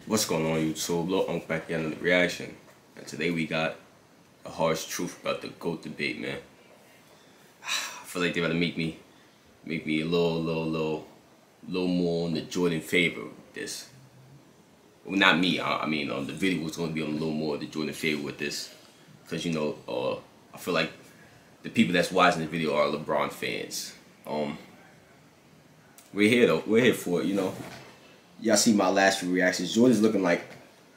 What's going on, YouTube? Lil Unk back again in the reaction, and today we got a harsh truth about the GOAT debate, man. I feel like they're gonna make me a little more on the Jordan favor with this. Well, not me. I mean, the video was gonna be on a little more of the Jordan favor with this, because you know, I feel like the people that's watching the video are LeBron fans. We're here though. We're here for it, you know. Y'all see my last few reactions. Jordan's looking like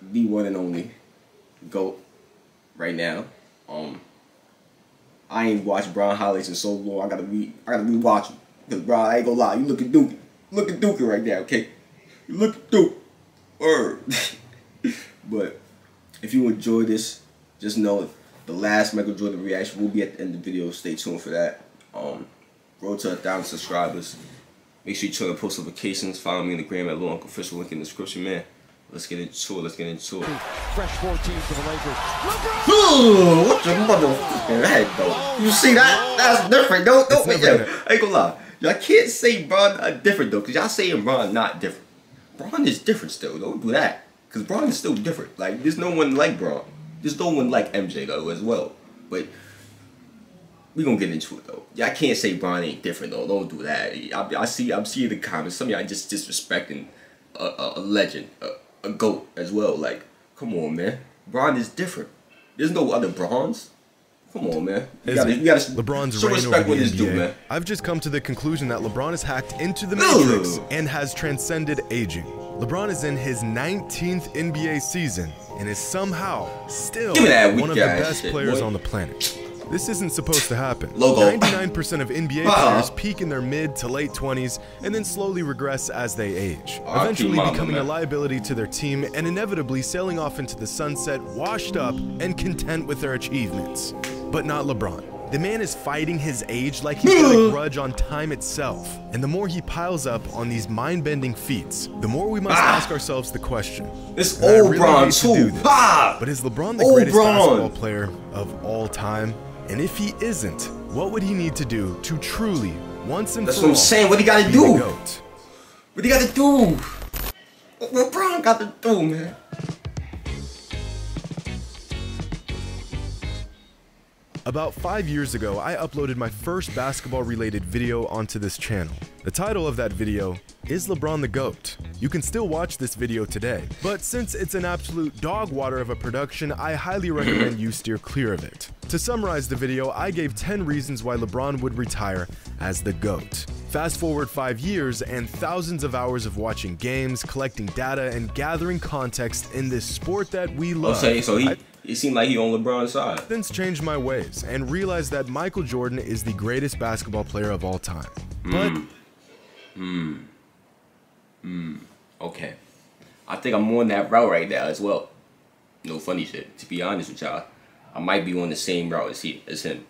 the one and only GOAT right now. I ain't watched Bron highlights in so long. I gotta rewatch him. Cause bro, I ain't gonna lie, you looking dookie. Looking dookie right now, okay? You looking dookie. Word. But if you enjoy this, just know the last Michael Jordan reaction will be at the end of the video. Stay tuned for that. Road to 1,000 subscribers. Make sure you turn on post notifications. Follow me on the gram at Lil Unk Official, link in the description, man. Let's get into it. Fresh 14 for the Lakers. Ooh, what the motherfucking heck, though? You see that? That's different. Don't I ain't gonna lie. Y'all can't say Bron not different though, cause y'all saying Bron not different. Bron is different still. Don't do that, cause Bron is still different. Like there's no one like Bron. There's no one like MJ though as well. But we gonna get into it though. Y'all can't say Bron ain't different though. Don't do that. I'm seeing the comments. Some of y'all just disrespecting a legend, a GOAT as well. Like, come on, man. Bron is different. There's no other Brons. Come on, man. You gotta LeBron's show reign respect over what the this NBA. dude, man. I've just come to the conclusion that LeBron has hacked into the Matrix and has transcended aging. LeBron is in his 19th NBA season and is somehow still one of the best players on the planet. This isn't supposed to happen. 99% of NBA players peak in their mid to late 20s and then slowly regress as they age, eventually becoming a liability to their team and inevitably sailing off into the sunset, washed up and content with their achievements. But not LeBron. The man is fighting his age like he's got a grudge on time itself. And the more he piles up on these mind-bending feats, the more we must ask ourselves the question. This old Bron too. But is LeBron the greatest basketball player of all time? And if he isn't, what would he need to do to truly, once and for all, that's what I'm saying. What he gotta do? GOAT? What he gotta do? What Bron got to do, man? About 5 years ago, I uploaded my first basketball-related video onto this channel. The title of that video is LeBron the GOAT. You can still watch this video today, but since it's an absolute dog water of a production, I highly recommend you steer clear of it. To summarize the video, I gave 10 reasons why LeBron would retire as the GOAT. Fast forward 5 years and thousands of hours of watching games, collecting data, and gathering context in this sport that we love. So it seemed like he on LeBron's side. Since changed my ways and realized that Michael Jordan is the greatest basketball player of all time. Okay. I think I'm on that route right now as well. No funny shit. To be honest with y'all, I might be on the same route as him.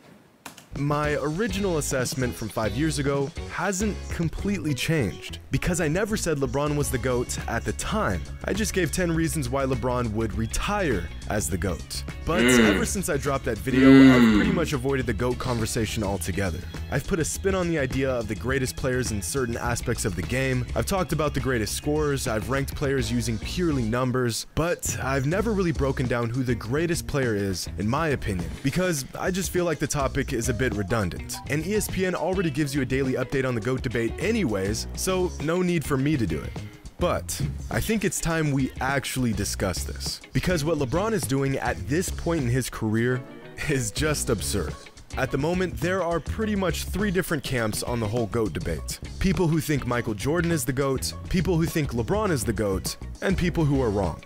My original assessment from 5 years ago hasn't completely changed, because I never said LeBron was the GOAT at the time. I just gave 10 reasons why LeBron would retire as the GOAT. But ever since I dropped that video, I've pretty much avoided the GOAT conversation altogether. I've put a spin on the idea of the greatest players in certain aspects of the game. I've talked about the greatest scorers, I've ranked players using purely numbers, but I've never really broken down who the greatest player is, in my opinion, because I just feel like the topic is a bit redundant. And ESPN already gives you a daily update on the GOAT debate anyways, so no need for me to do it. But I think it's time we actually discuss this, because what LeBron is doing at this point in his career is just absurd. At the moment, there are pretty much 3 different camps on the whole GOAT debate. People who think Michael Jordan is the GOAT, people who think LeBron is the GOAT, and people who are wrong.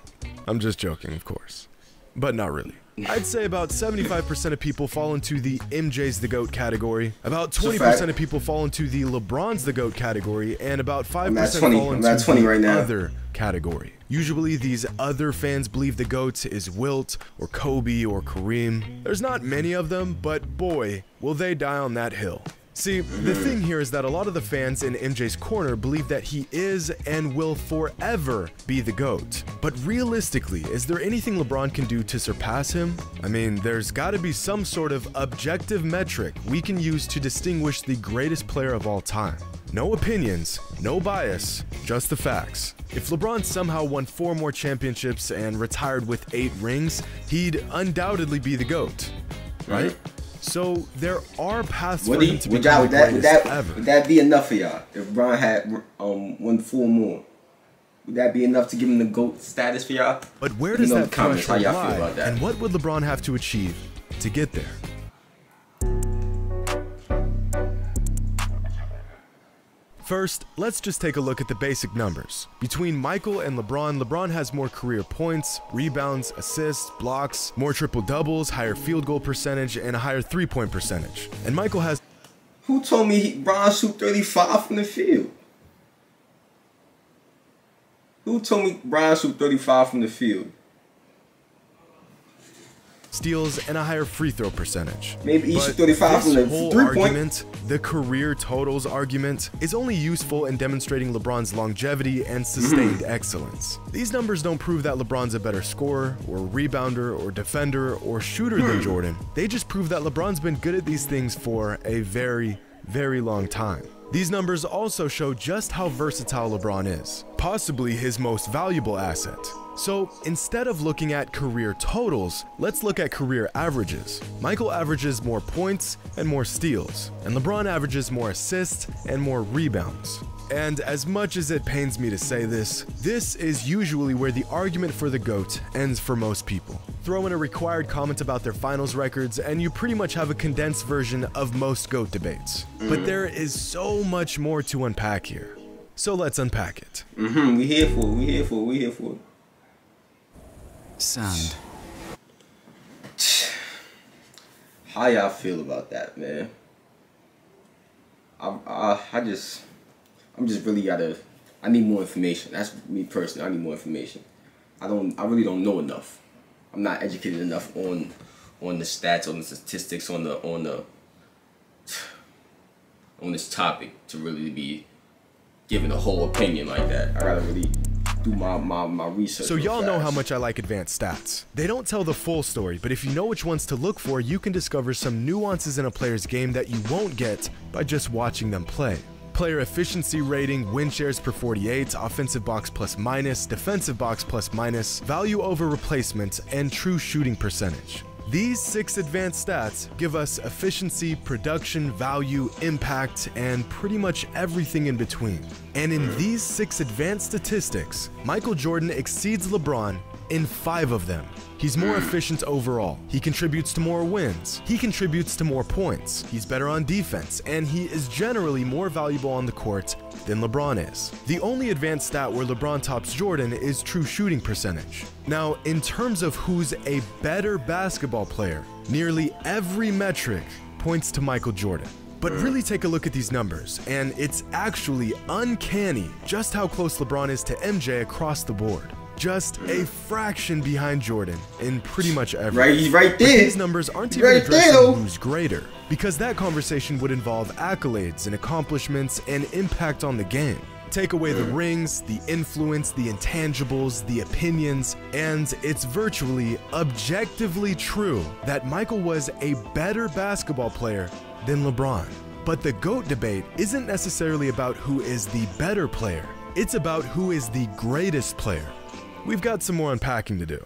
I'm just joking, of course, but not really. I'd say about 75% of people fall into the MJ's the GOAT category, about 20% of people fall into the LeBron's the GOAT category, and about 5% fall into the other category. Usually these other fans believe the GOAT is Wilt, or Kobe, or Kareem. There's not many of them, but boy, will they die on that hill. See, the thing here is that a lot of the fans in MJ's corner believe that he is and will forever be the GOAT. But realistically, is there anything LeBron can do to surpass him? I mean, there's gotta be some sort of objective metric we can use to distinguish the greatest player of all time. No opinions, no bias, just the facts. If LeBron somehow won 4 more championships and retired with 8 rings, he'd undoubtedly be the GOAT, right? So there are paths for him to become the greatest ever. Would that be enough for y'all? If LeBron had won 4 more, would that be enough to give him the GOAT status for y'all? But where does that threshold feel lie, about that? and what would LeBron have to achieve to get there? First, let's just take a look at the basic numbers. Between Michael and LeBron, LeBron has more career points, rebounds, assists, blocks, more triple-doubles, higher field goal percentage, and a higher three-point percentage. And Michael has... Who told me LeBron shoot 35 from the field? Who told me LeBron shoot 35 from the field? Steals and a higher free throw percentage. Maybe he shoot 35 from the three-point. The career totals argument is only useful in demonstrating LeBron's longevity and sustained excellence. These numbers don't prove that LeBron's a better scorer, or rebounder, or defender, or shooter than Jordan. They just prove that LeBron's been good at these things for a very, very long time. These numbers also show just how versatile LeBron is, possibly his most valuable asset. So instead of looking at career totals, let's look at career averages. Michael averages more points and more steals, and LeBron averages more assists and more rebounds. And as much as it pains me to say this, this is usually where the argument for the GOAT ends for most people. Throw in a required comment about their finals records and you pretty much have a condensed version of most GOAT debates. But there is so much more to unpack here. So let's unpack it. We here for it, we here for it. Sand. How y'all feel about that, man? I'm just really I need more information. That's me personally. I need more information. I really don't know enough. I'm not educated enough on the stats, on the statistics, on this topic to really be giving a whole opinion like that. I gotta really do my research. So y'all know how much I like advanced stats. They don't tell the full story, but if you know which ones to look for, you can discover some nuances in a player's game that you won't get by just watching them play. Player efficiency rating, win shares per 48, offensive box plus minus, defensive box plus minus, value over replacement, and true shooting percentage. These 6 advanced stats give us efficiency, production, value, impact, and pretty much everything in between. And in these 6 advanced statistics, Michael Jordan exceeds LeBron in 5 of them. He's more efficient overall. He contributes to more wins. He contributes to more points. He's better on defense, and he is generally more valuable on the court than LeBron is. The only advanced stat where LeBron tops Jordan is true shooting percentage. Now, in terms of who's a better basketball player, nearly every metric points to Michael Jordan. But really take a look at these numbers, and it's actually uncanny just how close LeBron is to MJ across the board. Just a fraction behind Jordan in pretty much everything. He's right there. But these numbers aren't even addressing who's greater, because that conversation would involve accolades and accomplishments and impact on the game. Take away the rings, the influence, the intangibles, the opinions, and it's virtually objectively true that Michael was a better basketball player than LeBron. But the GOAT debate isn't necessarily about who is the better player. It's about who is the greatest player. We've got some more unpacking to do.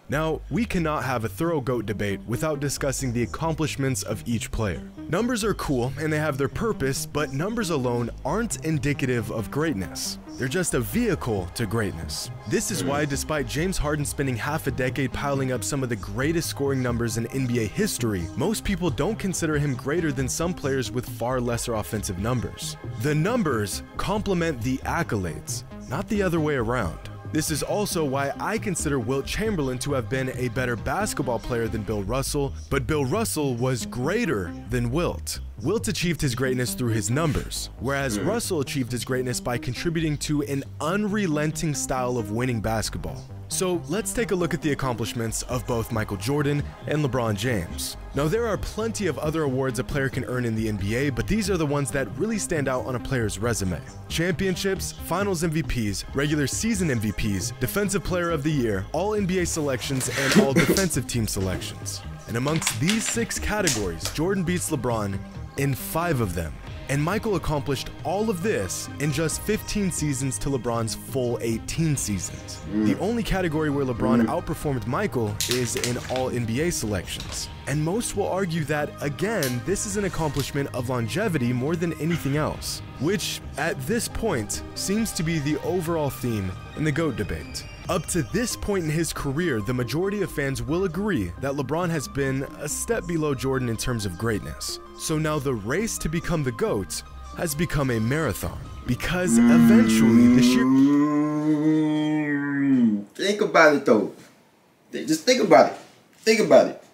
Now, we cannot have a thorough GOAT debate without discussing the accomplishments of each player. Numbers are cool and they have their purpose, but numbers alone aren't indicative of greatness. They're just a vehicle to greatness. This is why, despite James Harden spending half a decade piling up some of the greatest scoring numbers in NBA history, most people don't consider him greater than some players with far lesser offensive numbers. The numbers complement the accolades, not the other way around. This is also why I consider Wilt Chamberlain to have been a better basketball player than Bill Russell, but Bill Russell was greater than Wilt. Wilt achieved his greatness through his numbers, whereas Russell achieved his greatness by contributing to an unrelenting style of winning basketball. So let's take a look at the accomplishments of both Michael Jordan and LeBron James. Now, there are plenty of other awards a player can earn in the NBA, but these are the ones that really stand out on a player's resume. Championships, Finals MVPs, regular season MVPs, Defensive Player of the Year, All NBA selections, and All Defensive Team selections. And amongst these 6 categories, Jordan beats LeBron in 5 of them. And Michael accomplished all of this in just 15 seasons to LeBron's full 18 seasons. The only category where LeBron outperformed Michael is in all NBA selections. And most will argue that, again, this is an accomplishment of longevity more than anything else, which, at this point, seems to be the overall theme in the GOAT debate. Up to this point in his career, the majority of fans will agree that LeBron has been a step below Jordan in terms of greatness. So now the race to become the GOAT has become a marathon, because eventually the sheer... Think about it though. Just think about it. Think about it.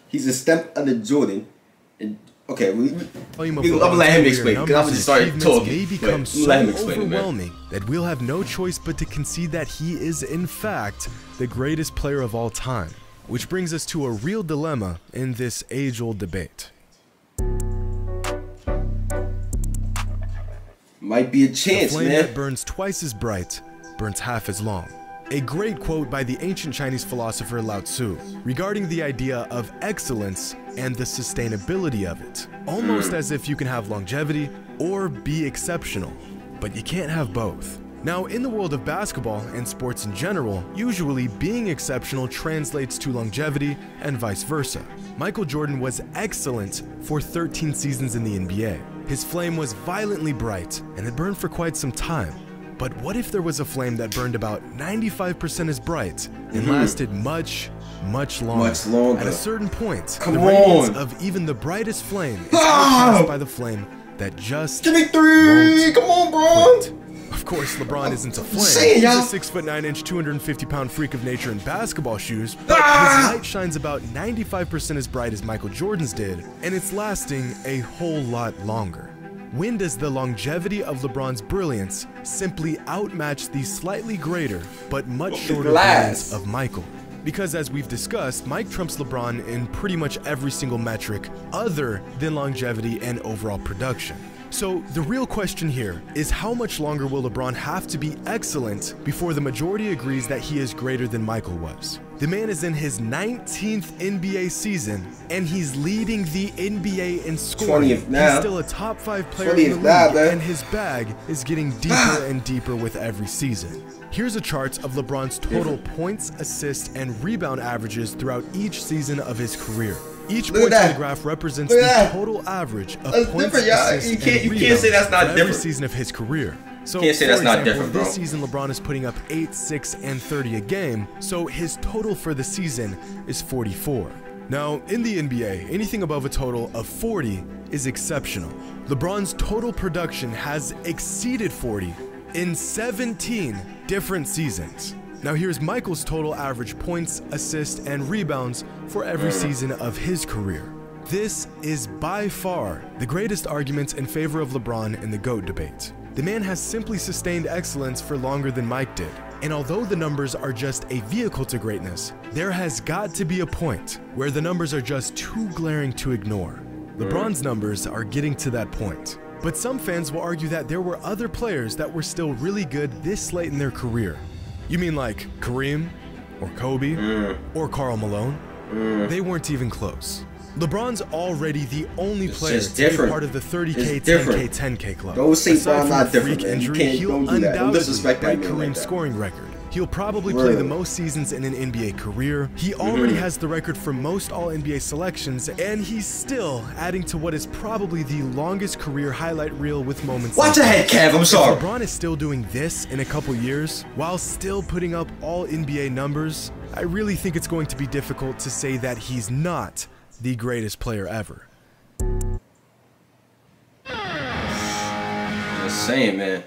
He's a step under Jordan. And okay, I'm gonna let him explain because I'm just starting talking. May become so overwhelming that we'll have no choice but to concede that he is in fact the greatest player of all time. Which brings us to a real dilemma in this age-old debate. Might be a chance, the flame man. that burns twice as bright, burns half as long. A great quote by the ancient Chinese philosopher Lao Tzu regarding the idea of excellence and the sustainability of it. Almost as if you can have longevity or be exceptional, but you can't have both. Now, in the world of basketball and sports in general, usually being exceptional translates to longevity and vice versa. Michael Jordan was excellent for 13 seasons in the NBA. His flame was violently bright and had burned for quite some time. But what if there was a flame that burned about 95% as bright and lasted much longer? At a certain point, the radiance of even the brightest flame is outcast by the flame that just Give me 3! Come on, bro! Of course, LeBron isn't a flame. He's a 6'9", 250-pound freak of nature in basketball shoes, but his light shines about 95% as bright as Michael Jordan's did, and it's lasting a whole lot longer. When does the longevity of LeBron's brilliance simply outmatch the slightly greater but much shorter brilliance of Michael? Because as we've discussed, Mike trumps LeBron in pretty much every single metric other than longevity and overall production. So the real question here is, how much longer will LeBron have to be excellent before the majority agrees that he is greater than Michael was? The man is in his 19th NBA season, and he's leading the NBA in scoring. 20th now. He's still a top 5 player in the league, and his bag is getting deeper and deeper with every season. Here's a chart of LeBron's total points, assists, and rebound averages throughout each season of his career. Each point on the graph represents the total average of points, assists, and rebounds for every season of his career. So, can't say that's not different, bro. This season LeBron is putting up 8, 6, and 30 a game, so his total for the season is 44. Now, in the NBA, anything above a total of 40 is exceptional. LeBron's total production has exceeded 40 in 17 different seasons. Now here's Michael's total average points, assists, and rebounds for every season of his career. This is by far the greatest argument in favor of LeBron in the GOAT debate. The man has simply sustained excellence for longer than Mike did. And although the numbers are just a vehicle to greatness, there has got to be a point where the numbers are just too glaring to ignore. LeBron's numbers are getting to that point. But some fans will argue that there were other players that were still really good this late in their career. You mean like Kareem, or Kobe, or Karl Malone? They weren't even close. LeBron's already the only player to be part of the 30K, 10K, 10K club. Don't say LeBron's not different, man. You can't, he'll don't do that. Don't disrespect undoubtedly that break man Kareem's like that. scoring record. He'll probably play the most seasons in an NBA career. He already has the record for most All-NBA selections, and he's still adding to what is probably the longest career highlight reel with moments. Watch ahead, Kev, I'm sorry. If LeBron is still doing this in a couple years, while still putting up All-NBA numbers, I really think it's going to be difficult to say that he's not the greatest player ever. Just saying, man.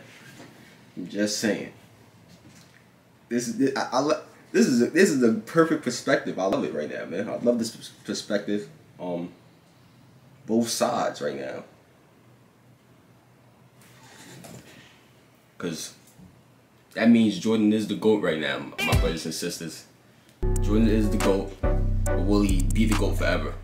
I'm just saying. This is a perfect perspective. I love it right now, man. I love this perspective. Both sides right now. Cause that means Jordan is the GOAT right now, my brothers and sisters. Jordan is the GOAT, but will he be the GOAT forever?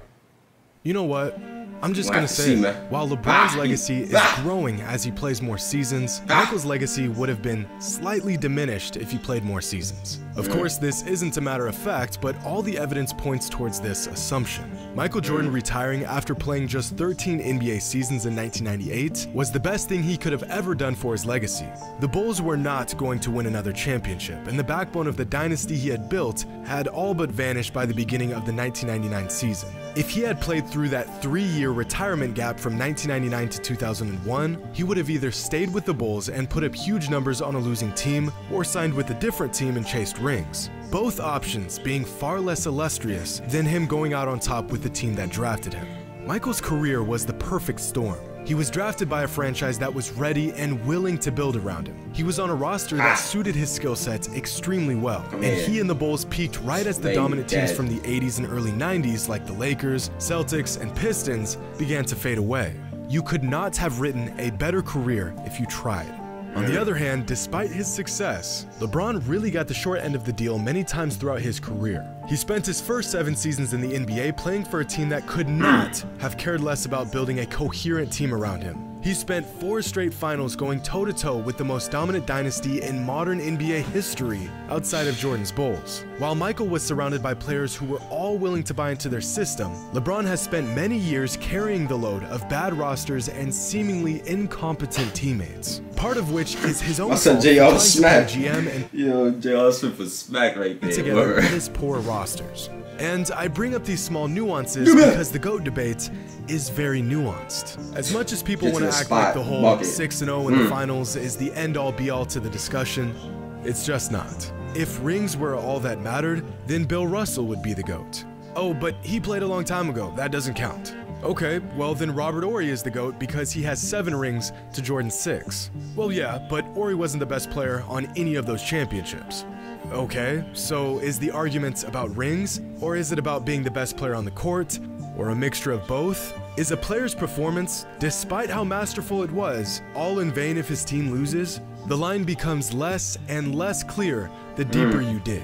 You know what? I'm just gonna say, while LeBron's legacy is growing as he plays more seasons, Michael's legacy would have been slightly diminished if he played more seasons. Of course, this isn't a matter of fact, but all the evidence points towards this assumption. Michael Jordan retiring after playing just 13 NBA seasons in 1998 was the best thing he could have ever done for his legacy. The Bulls were not going to win another championship, and the backbone of the dynasty he had built had all but vanished by the beginning of the 1999 season. If he had played through that 3-year retirement gap from 1999 to 2001, he would have either stayed with the Bulls and put up huge numbers on a losing team, or signed with a different team and chased rings. Both options being far less illustrious than him going out on top with the team that drafted him. Michael's career was the perfect storm. He was drafted by a franchise that was ready and willing to build around him. He was on a roster that suited his skill sets extremely well, and he and the Bulls peaked right as the dominant teams from the 80s and early 90s like the Lakers, Celtics, and Pistons began to fade away. You could not have written a better career if you tried. On the other hand, despite his success, LeBron really got the short end of the deal many times throughout his career. He spent his first 7 seasons in the NBA playing for a team that could not have cared less about building a coherent team around him. He spent 4 straight finals going toe-to-toe with the most dominant dynasty in modern NBA history outside of Jordan's Bulls. While Michael was surrounded by players who were all willing to buy into their system, LeBron has spent many years carrying the load of bad rosters and seemingly incompetent teammates. Part of which is his own fault for trying to be GM and J.R. Smith was smack right there. Together his poor rosters. And I bring up these small nuances because the GOAT debate is very nuanced. As much as people want to act like the whole 6-0 in the finals is the end-all be-all to the discussion, it's just not. If rings were all that mattered, then Bill Russell would be the GOAT. Oh, but he played a long time ago, that doesn't count. Okay, well then Robert Horry is the GOAT because he has 7 rings to Jordan's 6. Well yeah, but Horry wasn't the best player on any of those championships. Okay, so is the argument about rings, or is it about being the best player on the court, or a mixture of both? Is a player's performance, despite how masterful it was, all in vain if his team loses? The line becomes less and less clear the deeper you dig.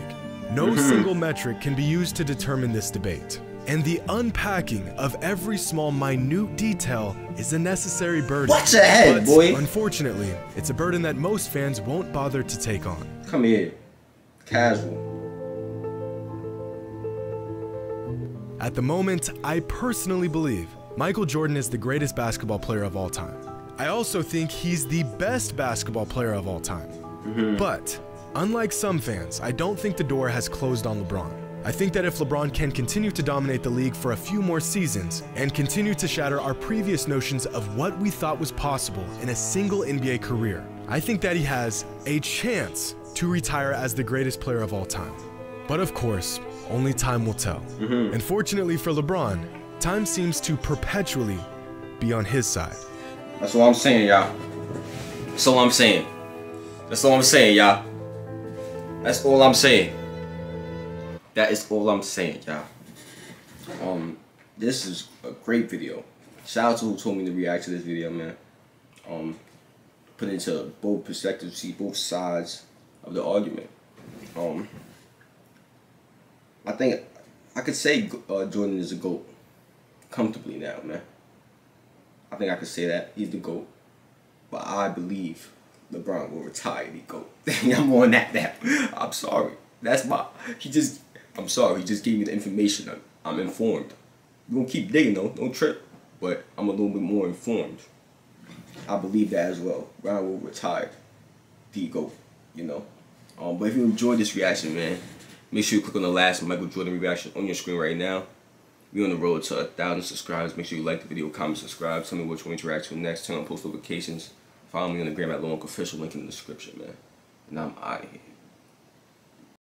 No single metric can be used to determine this debate. And the unpacking of every small minute detail is a necessary burden. Watch your head, boy! Unfortunately, it's a burden that most fans won't bother to take on. Come here. Casual. At the moment, I personally believe Michael Jordan is the greatest basketball player of all time. I also think he's the best basketball player of all time. But, unlike some fans, I don't think the door has closed on LeBron. I think that if LeBron can continue to dominate the league for a few more seasons and continue to shatter our previous notions of what we thought was possible in a single NBA career, I think that he has a chance to retire as the greatest player of all time. But of course, only time will tell. And fortunately for LeBron, time seems to perpetually be on his side. That's all I'm saying, y'all. That's all I'm saying. That's all I'm saying, y'all. That's all I'm saying. That is all I'm saying, y'all. This is a great video. Shout out to who told me to react to this video, man. Put into both perspectives, see both sides of the argument. I think I could say Jordan is a GOAT comfortably now, man. I think I could say that he's the GOAT, but I believe LeBron will retire the GOAT. I'm on that now. I'm sorry. That's my. I'm sorry. He just gave me the information. I'm informed. We're gonna keep digging though. Don't trip. But I'm a little bit more informed. I believe that as well. LeBron will retire the GOAT. You know. But if you enjoyed this reaction, man, make sure you click on the last Michael Jordan reaction on your screen right now. We're on the road to 1,000 subscribers. Make sure you like the video, comment, subscribe. Tell me which one to react to next. Turn on post notifications. Follow me on the gram at LoneOnCofficial. Link in the description, man. And I'm out of here.